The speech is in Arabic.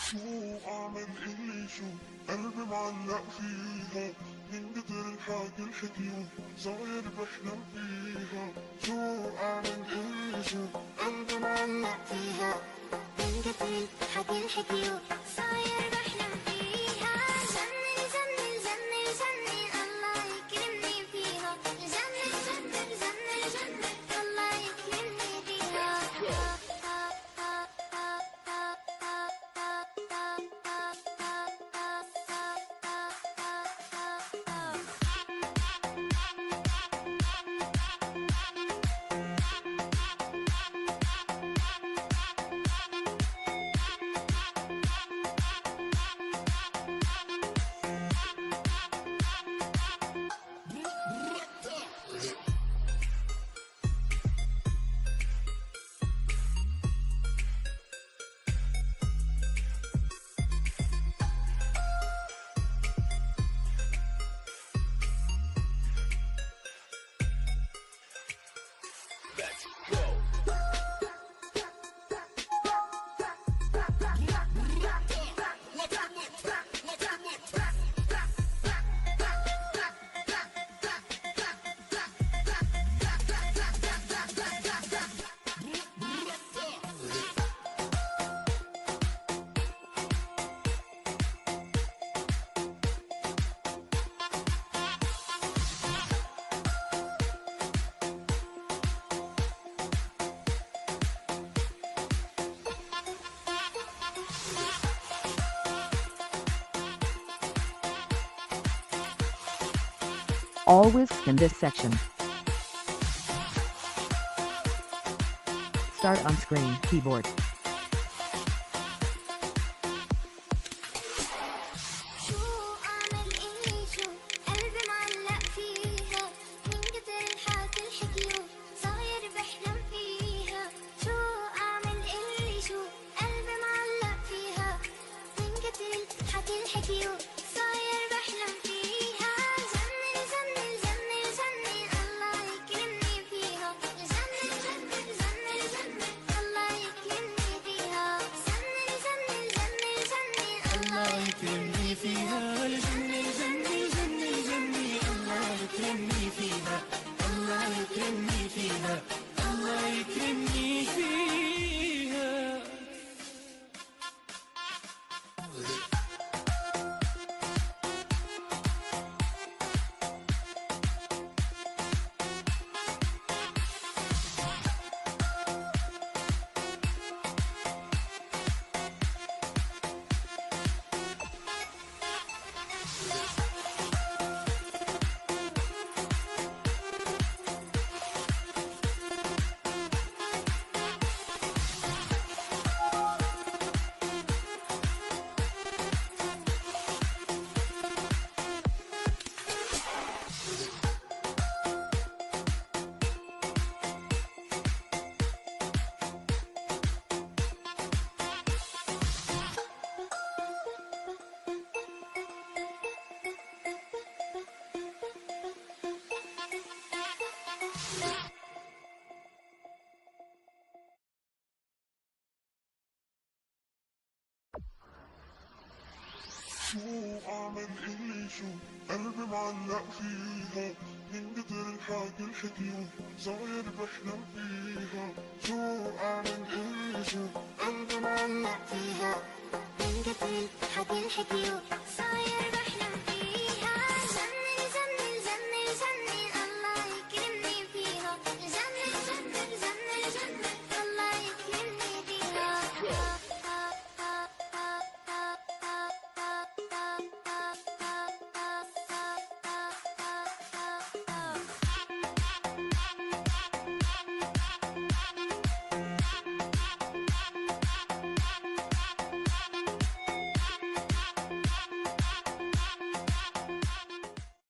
شو اعمل اللي شو قلبي معلق فيها من قدر الحاجة الحكيو صاير بحلم فيها. شو اعمل اللي شو قلبي معلق فيها من قدر الحاجة الحكيو صاير بحلم فيها. جنن جنن جنن جنن الله يكرمني فيها. جنن جنن جنن جنن الله يكرمني فيها. Always in this section. Start on screen keyboard. شو اعمل اللي شو قلبي معلق فيها من قدر الحاجة الحكيو صاير بحلم فيها. شو اعمل اللي شو قلبي معلق فيها من قدر الحاجة الحكيو صاير بحلم فيها. جنن جنن جنن جنن الله يكرمني فيها. جنن جنن جنن جنن الله يكرمني فيها. جنن جنن جنن جنن الله يكرمني فيها. جنن جنن جنن جنن الله يكرمني فيها. الله يكرمني فيها. الله يكرمني فيها. شو اعمل اللي شو قلبي معلق فيها من قدر الحاجة الحكيو صاير بحلم فيها. شو اعمل اللي شو قلبي معلق فيها من قدر الحاجة الحكيو صاير